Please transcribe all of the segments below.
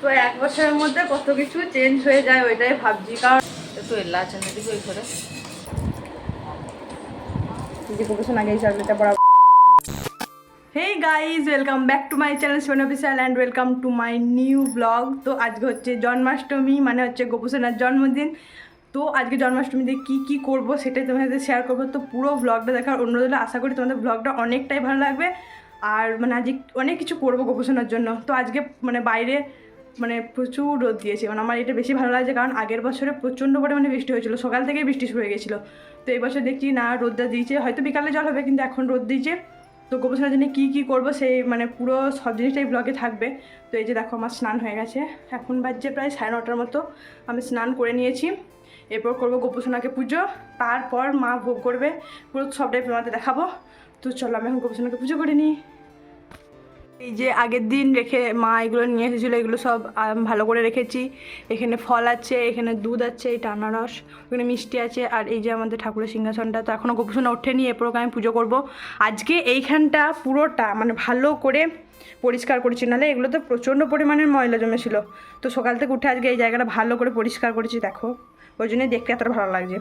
তো 1 বছরের মধ্যে কত কিছু চেঞ্জ হয়ে যায় ওইটাই ভাবছি। কারণ একটু এল্লা আছে না দিকে ওই করে গোপোষণ আগে চাকরিটা পড়া। Hey guys, welcome back to my channel সোন official and welcome to my new blog. তো আজকে হচ্ছে জন্মাষ্টমী, মানে হচ্ছে গোপোষণার জন্মদিন। তো আজকে জন্মাষ্টমীতে কি করব সেটাই তোমাদের সাথে শেয়ার করবো। তো পুরো ব্লগটা দেখার অনুরোধ হলে, আশা করি তোমাদের ব্লগটা অনেকটাই ভালো লাগবে। আর মানে আজকে অনেক কিছু করবো গোপোষণার জন্য। তো আজকে মানে বাইরে মানে প্রচুর রোদ দিয়েছে, মানে আমার এটা বেশি ভালো লাগছে, কারণ আগের বছরে প্রচণ্ড পরিমাণে বৃষ্টি হয়েছিল, সকাল থেকেই বৃষ্টি শুরু হয়ে গেছিলো। তো এই বছর দেখছি না, রোদটা দিয়েছে, হয়তো বিকালে জল হবে, কিন্তু এখন রোদ দিয়েছে। তো গোপোষণার জন্য কী করবো সেই মানে পুরো সব জিনিসটাই ব্লগে থাকবে। তো এই যে দেখো, আমার স্নান হয়ে গেছে, এখন বাজছে প্রায় 9:30 মতো। আমি স্নান করে নিয়েছি, এরপর করবো গোপোষণাকে পুজো, তারপর মা ভোগ করবে, পুরো সবটাই তোমাদের দেখাবো। তো চলো আমি এখন গোপোষণাকে পুজো করে নিই। এই যে আগের দিন রেখে মা এগুলো নিয়ে এসেছিলো, এগুলো সব ভালো করে রেখেছি। এখানে ফল আছে, এখানে দুধ আছে, এটা আনারস, ওখানে মিষ্টি আছে, আর এই যে আমাদের ঠাকুরের সিংহাসনটা। তো এখনও গোপোষণা ওঠেনি, এরপর আমি পুজো করব। আজকে এইখানটা পুরোটা মানে ভালো করে পরিষ্কার করেছি, নাহলে এগুলো তো প্রচণ্ড পরিমাণের ময়লা জমেছিলো। তো সকাল থেকে উঠে আজকে এই জায়গাটা ভালো করে পরিষ্কার করেছি, দেখো, ওই জন্যই দেখতে এতটা ভালো লাগছে।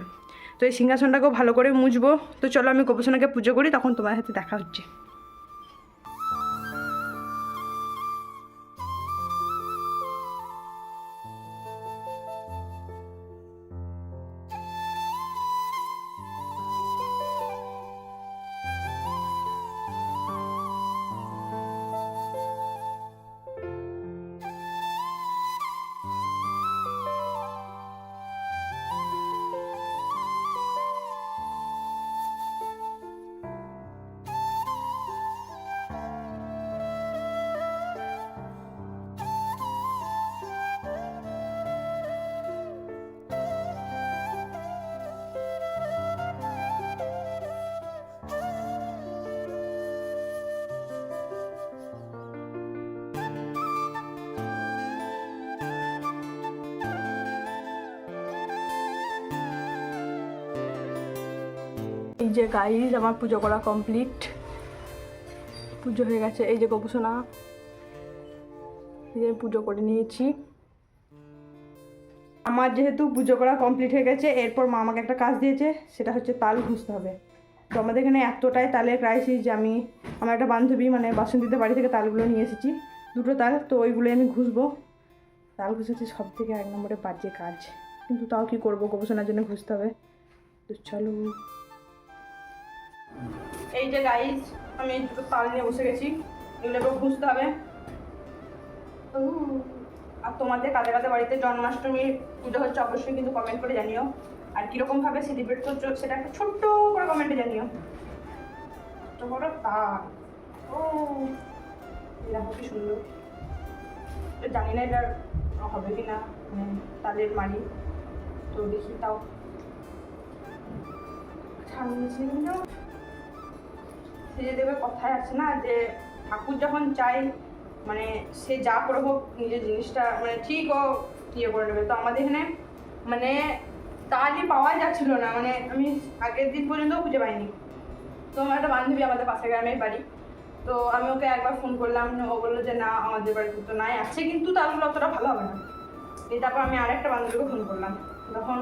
তো এই সিংহাসনটাকেও ভালো করে মুছবো। তো চলো আমি গোপোষণাকে পুজো করি, তখন তোমার সাথে দেখা হচ্ছে। এই যে গাইজ, আমার পুজো করা কমপ্লিট, পুজো হয়ে গেছে। এই যে গোপোষণা, এই যে পুজো করে নিয়েছি। আমার যেহেতু পুজো করা কমপ্লিট হয়ে গেছে, এরপর মা আমাকে একটা কাজ দিয়েছে, সেটা হচ্ছে তাল ঘুষতে হবে। তো আমাদের এখানে এতটাই তালের ক্রাইসিস যে আমার একটা বান্ধবী মানে বাসন্তীদের বাড়ি থেকে তালগুলো নিয়ে এসেছি, 2টো তাল, তো ওইগুলো আমি ঘুষবো। তাল ঘুষেছি সব থেকে 1 নম্বরে বাজে কাজ, কিন্তু তাও কি করবো, গোপোষণার জন্য ঘুষতে হবে। তো চলো। এই যে গাইজ, আমি 2টো তাল নিয়ে বসে গেছি, এগুলো এবার ঘুষতে হবে। আর তোমাদের কাদের কাদের বাড়িতে জন্মাষ্টমীর পুজো হচ্ছে অবশ্যই কিন্তু কমেন্ট করে জানিও, আর কীরকমভাবে সেলিব্রেট করছো সেটা একটা ছোট্ট করে কমেন্টে জানিও। তো বড় তাল, ও দেখো কি সুন্দর। জানি না এটা হবে কি না, মানে তালের মারি, তো দেখি তাও। সে যে দেবে কথায় আছে না, যে ঠাকুর যখন চাই মানে সে যা করে হোক নিজের জিনিসটা মানে ঠিক ও ইয়ে করে নেবে। তো আমাদের এখানে মানে তালই পাওয়া যাচ্ছিল না, মানে আমি আগের দিন পর্যন্ত খুঁজে পাইনি। তো আমার একটা বান্ধবী, আমাদের পাশের গ্রামের বাড়ি, তো আমি ওকে একবার ফোন করলাম, ও বললো যে না আমাদের বাড়িতে তো নাই, আছে কিন্তু তালগুলো অতটা ভালো হবে না। তারপর আমি আরেকটা বান্ধবীকে ফোন করলাম, তখন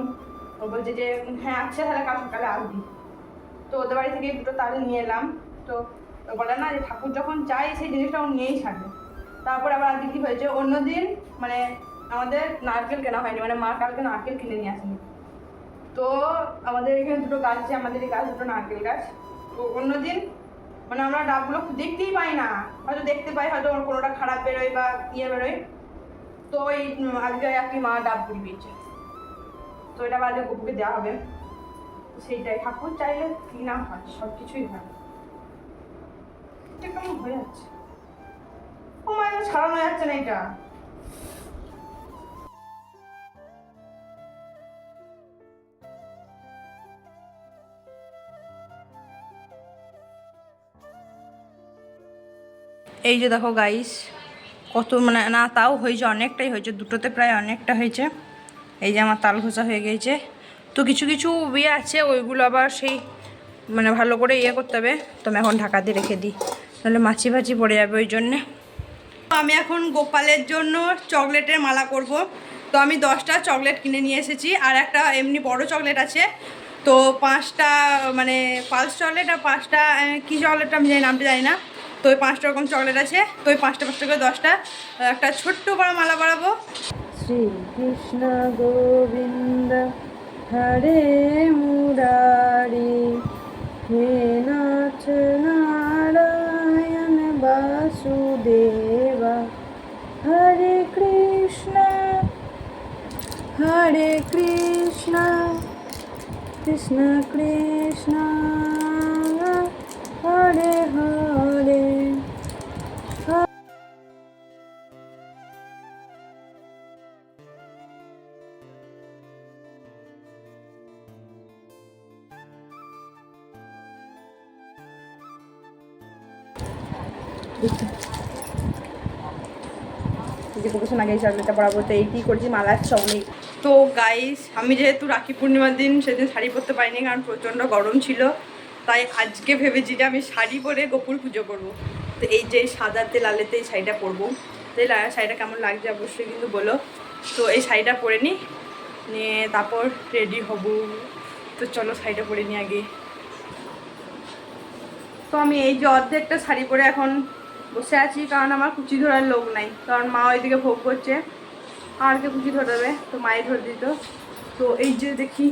ও বলছে যে হ্যাঁ আচ্ছা তাহলে কাল সকালে আসবি। তো ওদের বাড়ি থেকে 2টো তাল নিয়ে এলাম। তো বলে না যে ঠাকুর যখন চাই সেই জিনিসটা ও নিয়েই ছাড়বে। তারপর আবার আজকে কী হয়েছে, অন্যদিন মানে আমাদের নারকেল কেনা হয়নি, মানে মা কালকে নারকেল কিনে নিয়ে আসেনি। তো আমাদের এখানে 2টো গাছ আছে, আমাদের এই গাছ 2টো নারকেল গাছ। তো অন্যদিন মানে আমরা ডাবগুলো দেখতেই পাই না, হয়তো দেখতে পাই, হয়তো কোনোটা খারাপ বেরোয় বা ইয়ে বেরোয়। তো ওই আজকে একটি মা ডাব পুরি পেয়েছে, তো এটা বাজে গপুকে দেওয়া হবে। সেইটাই, ঠাকুর চাইলে কি না হয়, সব কিছুই হয়। এটা কেমন হয়ে যাচ্ছে, ও মায়ের ছাড়ানো যাচ্ছে না এটা। এই যে দেখো গাইস, কত মানে না তাও হয়েছে, অনেকটাই হয়েছে, 2টোতে প্রায় অনেকটা হয়েছে। এই যে আমার তাল ঘষা হয়ে গেছে। তো কিছু কিছু ইয়ে আছে, ওইগুলো আবার সেই মানে ভালো করে ইয়ে করতে হবে। তো আমি এখন ঢাকা দিয়ে রেখে দিই, তাহলে মাছি ফাছি পড়ে যাবে, ওই জন্যে। আমি এখন গোপালের জন্য চকলেটের মালা করব। তো আমি 10টা চকলেট কিনে নিয়ে এসেছি, আর একটা এমনি বড় চকলেট আছে। তো 5টা মানে পালস চকলেট আর 5টা কী চকলেটটা আমি নামটা জানি না। তো ওই 5টা রকম চকলেট আছে। তো ওই 5টা করে 10টা একটা ছোট্ট করে মালা বানাবো। শ্রীকৃষ্ণ গোবিন্দ হরে মুরারি হে নাথ নারায়ণ বাসুদেবা হরে কৃষ্ণ কৃষ্ণ কৃষ্ণ হরে হরে। যে গোপোষণ আগে এই চকলেটটা পরাবো, তো এইটি করছি মালার চকলেট। তো গাইস, আমি যেহেতু রাখি পূর্ণিমার দিন সেদিন শাড়ি পরতে পারিনি, কারণ প্রচণ্ড গরম ছিল। তাই আজকে ভেবেছি যে আমি শাড়ি পরে গোপুর পুজো করব। তো এই যে সাদাতে লালেতে এই শাড়িটা পরবো। তো এই শাড়িটা কেমন লাগছে অবশ্যই কিন্তু বলো। তো এই শাড়িটা পরে নিয়ে তারপর রেডি হব। তো চলো শাড়িটা পরে নিই আগে। তো আমি এই যে অর্ধেকটা শাড়ি পরে এখন বসে আছি, কারণ আমার কুচি ধরার লোক নাই, কারণ মা ওইদিকে ভোগ করছে। আর কে কুচি ধরে দেবে, তো মায়ে ধরে দিত। তো এই যে দেখি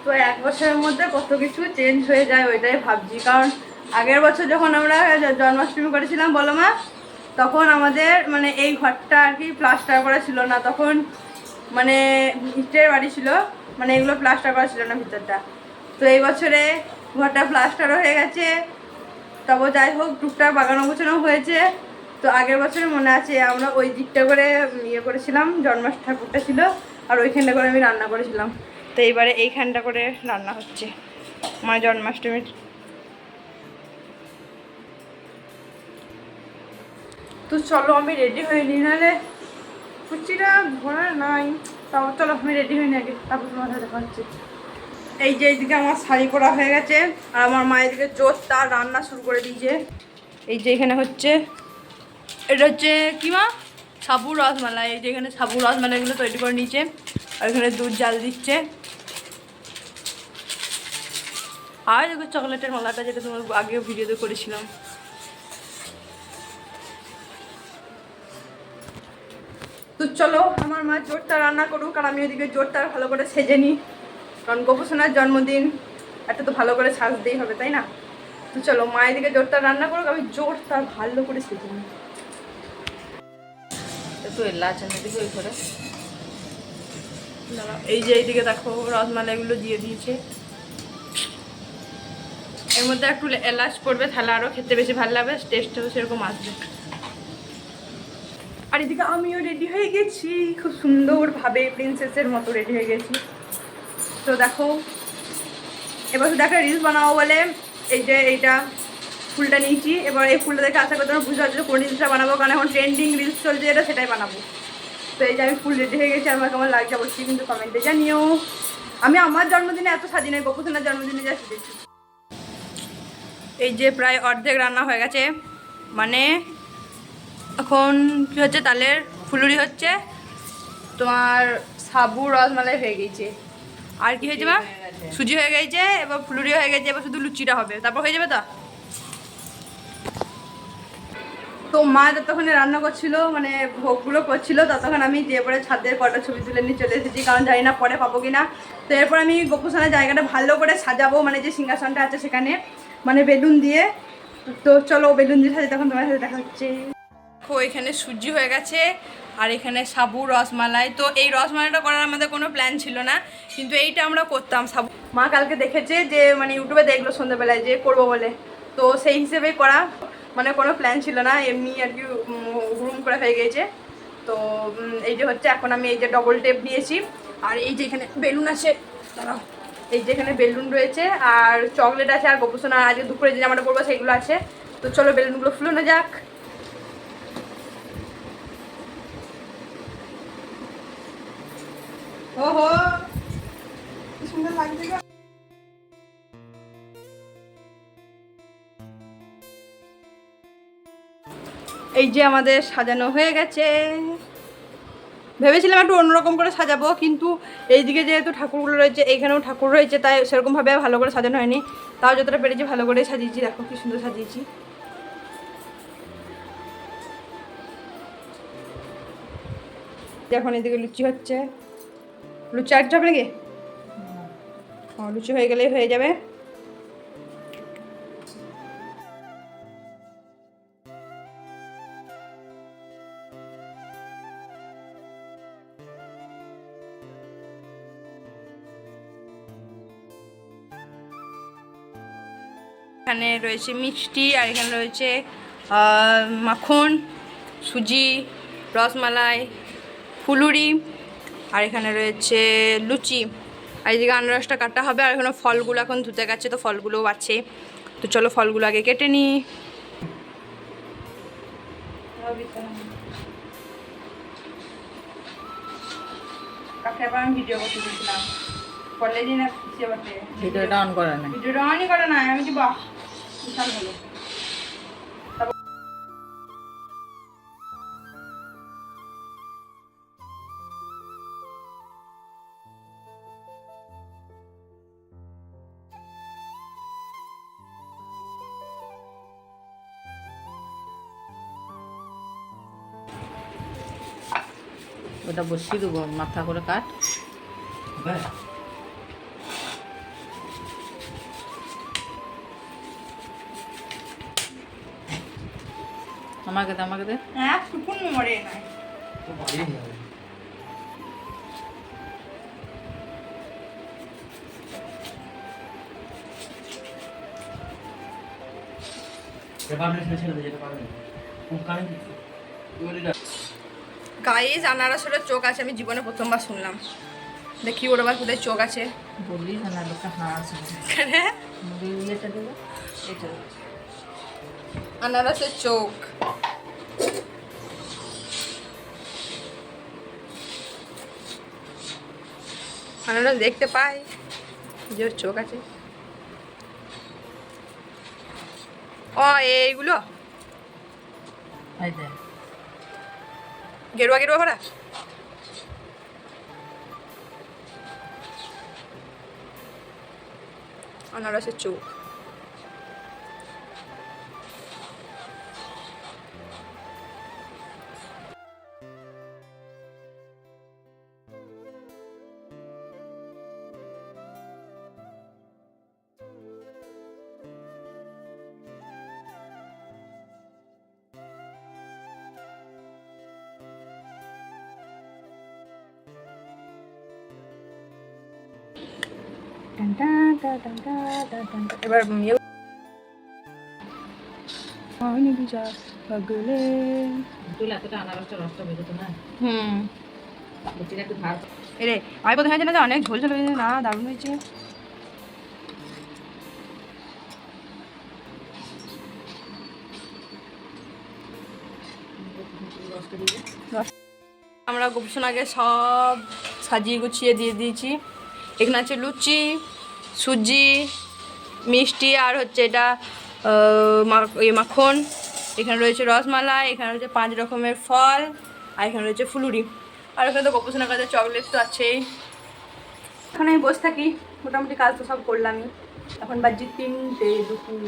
তো 1 বছরের মধ্যে কত কিছু চেঞ্জ হয়ে যায় ওইটাই ভাবছি। কারণ আগের বছর যখন আমরা জন্মাষ্টমী করেছিলাম বলো মা, তখন আমাদের মানে এই ঘরটা আর কি প্লাস্টার করা ছিল না, তখন মানে ইটের বাড়ি ছিল, মানে এগুলো প্লাস্টার করা ছিল না ভিতরটা। তো এই বছরে ঘরটা প্লাস্টারও হয়ে গেছে, তবে যাই হোক টুকটাক বাগানো গোছানো হয়েছে। তো আগের বছরে মনে আছে আমরা ওই দিকটা করে ইয়ে করেছিলাম, জন্মাষ্টমী ঠাকুরটা ছিল, আর ওইখানটা করে আমি রান্না করেছিলাম। তো এইবারে এইখানটা করে রান্না হচ্ছে মানে জন্মাষ্টমীর। তো চলো আমি রেডি হয়ে নিই, নাহলে কুচিটা ঘোরা নাই। তাও চলো আমি রেডি হয়ে নি আগে, তারপর তোমার সাথে দেখা হচ্ছে। এই যে এইদিকে আমার শাড়ি পরা হয়ে গেছে, আর আমার মায়ের দিকে জোর তার রান্না শুরু করে দিয়েছে। এই যে এখানে হচ্ছে, এটা হচ্ছে কি মা, সাবুর রসমালাই। এই যে এখানে সাবুর রসমালাইগুলো তৈরি করে নিয়েছে, আর এখানে দুধ জাল দিচ্ছে। আর দেখো চকলেটের মালাটা, যেটা তোমার আগেও ভিডিওতে করেছিলাম। তো চলো আমার মা জোরটা রান্না করুক, আর আমি ওইদিকে জোরটা ভালো করে সেজে নিই, কারণ গোপোষণার জন্মদিন, একটা তো ভালো করে সাজতেই হবে, তাই না? তো চলো মা এদিকে জোরটা রান্না করুক, আমি জোরটা ভালো করে সেজে নিই। তো এলা আছে দিকে ওই করে এই যে এইদিকে দেখো রসমালাইগুলো দিয়ে দিয়েছে। এর মধ্যে একটু এলাচ পড়বে, তাহলে আরও খেতে বেশি ভালো লাগবে, টেস্টটাও সেরকম আসবে। আর এদিকে আমিও রেডি হয়ে গেছি, খুব সুন্দরভাবে প্রিন্সেসের মতো রেডি হয়ে গেছি। তো দেখো এবার শুধু একটা রিলস বানাবো বলে এই যে এইটা ফুলটা নিয়েছি। এবার এই ফুলটা দেখে আশা করি তোমরা বুঝতে পারছো কোন রিলসটা বানাবো, কারণ এখন ট্রেন্ডিং রিলস চলছে যেটা, সেটাই বানাবো। তো এই যে আমি ফুল রেডি হয়ে গেছি, আমার কেমন লাগছে অবশ্যই কিন্তু কমেন্টে জানিও। আমি আমার জন্মদিনে এত সাজি নাই, গোপোষণার জন্মদিনে যা সেজেছি। এই যে প্রায় অর্ধেক রান্না হয়ে গেছে, মানে এখন কী হচ্ছে, তালের ফুলুরি হচ্ছে, তোমার সাবু রসমালাই হয়ে গেছে, আর কি হয়েছে মা, সুজি হয়ে গেছে, এবার ফুলুরি হয়ে গেছে, এবার শুধু লুচিটা হবে, তারপর হয়ে যাবে। তো মা যতক্ষণে রান্না করছিল, মানে ভোগগুলো করছিল, ততক্ষণ আমি যে পরে ছাদের কটা ছবি তুলে নিয়ে চলে এসেছি, কারণ জানি না পরে পাবো কিনা। তো এরপর আমি গোপোষণার জায়গাটা ভালো করে সাজাবো, মানে যে সিংহাসনটা আছে সেখানে, মানে বেলুন দিয়ে। তো চলো বেলুন দিয়ে সাজে, তখন তোমার সাথে দেখা হচ্ছে। দেখো এখানে সুজি হয়ে গেছে, আর এখানে সাবু রসমালাই। তো এই রসমালাইটা করার আমাদের কোনো প্ল্যান ছিল না, কিন্তু এইটা আমরা করতাম। সাবু মা কালকে দেখেছে যে, মানে ইউটিউবে দেখলো সন্ধ্যেবেলায় যে করবো বলে, তো সেই হিসেবেই করা, মানে কোনো প্ল্যান ছিল না, এমনি আর কি হুড়ুম করে হয়ে গেছে। তো এই যে হচ্ছে, এখন আমি এই যে ডবল টেপ নিয়েছি, আর এই যে এখানে বেলুন আছে, দাঁড়াও, এই যে এখানে বেলুন রয়েছে, আর চকলেট আছে, আর গোপোষণা আজকে দুপুরে যে জামাটা পরবো সেগুলো আছে। তো চলো বেলুনগুলো ফুলানো যাক। ওহো কি সুন্দর লাগছে গো। এই যে আমাদের সাজানো হয়ে গেছে। ভেবেছিলাম একটু অন্যরকম করে সাজাবো, কিন্তু এইদিকে যেহেতু ঠাকুরগুলো রয়েছে, এইখানেও ঠাকুর রয়েছে, তাই সেরকমভাবে ভালো করে সাজানো হয়নি। তাও যতটা পেরেছি ভালো করে সাজিয়েছি। দেখো কি সুন্দর সাজিয়েছি। এখন এদিকে লুচি হচ্ছে। লুচি আর যাবে নাকি? লুচি হয়ে গেলেই হয়ে যাবে। এখানে রয়েছে মিষ্টি, আর এখানে রয়েছে মাখন, সুজি, রসমালাই, ফুলুরি, আর এখানে রয়েছে লুচি। আর এদিকে আনারসটা কাটা হবে। আর এখানে ফলগুলো এখন ধুতে গেছে, তো ফলগুলোও আছে। তো চলো ফলগুলো আগে কেটে নিই। ভিডিও করতে দিয়েছিলাম কলেজে না কিসে বটে, ভিডিওটা অন করে না, ভিডিওটা অনই করে না। আমি কি বাহ বিশাল হলো। ওটা বসিয়ে দেবো, মাথা করে কাট। আমাকে দে, আমাকে দে। হ্যাঁ টুকুন মরে নাই। গাইস আনারসের চোখ আছে, আমি জীবনে প্রথমবার শুনলাম। দেখি ওর আবার কোথায় চোখ আছে। বললি না লোকটা হাঁস এটা দেবো, এটা আনারসের চোখ। আনারস দেখতে পাই যে ওর চোখ আছে। ও এইগুলো এই দে। গেরুয়া গেরুয়া ভরা। আনারসের চোখ। এবার তুই এতটা আনারসটা রসটা বেরোতো না। লুচিটা একটু ধার এরে আমি প্রথমে হয়েছে না যে অনেক ঝোল ঝোল হয়েছে। না দারুণ হয়েছে। আমরা গোপসন আগে সব সাজিয়ে গুছিয়ে দিয়ে দিয়েছি। এখানে আছে লুচি, সুজি, মিষ্টি, আর হচ্ছে এটা মাখন। এখানে রয়েছে রসমালাই, এখানে রয়েছে 5 রকমের ফল, আর এখানে রয়েছে ফুলুরি। আর এখানে তো গোপসনের কাছে চকলেট তো আছেই। এখন আমি বসে থাকি, মোটামুটি কাজ তো সব করলামই। এখন বাজে 3টে দুপুর।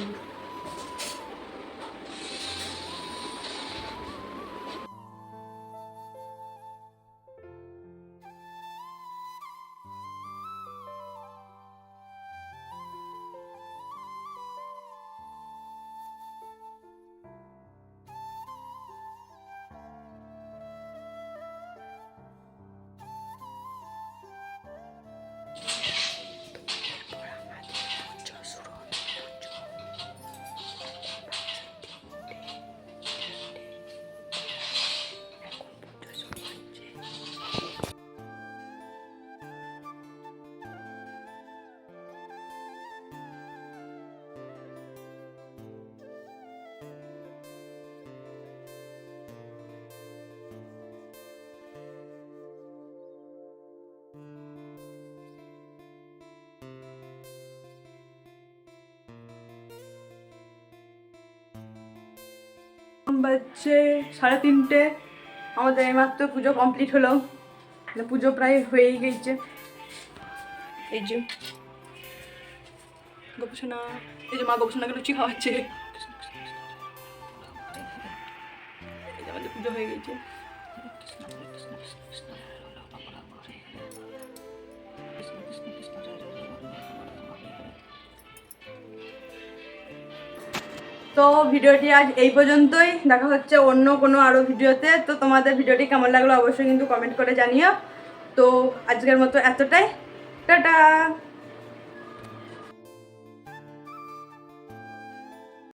বাজছে 3:30। আমাদের এইমাত্র পুজো কমপ্লিট হলো, মানে পুজো প্রায় হয়েই গেছে। এই যে গোপসোনা, এই যে মা গোপসোনাকে লুচি খাওয়াচ্ছে। এই যে আমাদের পুজো হয়ে গেছে। তো ভিডিওটি আজ এই পর্যন্তই, দেখা হচ্ছে অন্য কোনো আরও ভিডিওতে। তো তোমাদের ভিডিওটি কেমন লাগলো অবশ্যই কিন্তু কমেন্ট করে জানিও। তো আজকের মতো এতটাই, টাটা।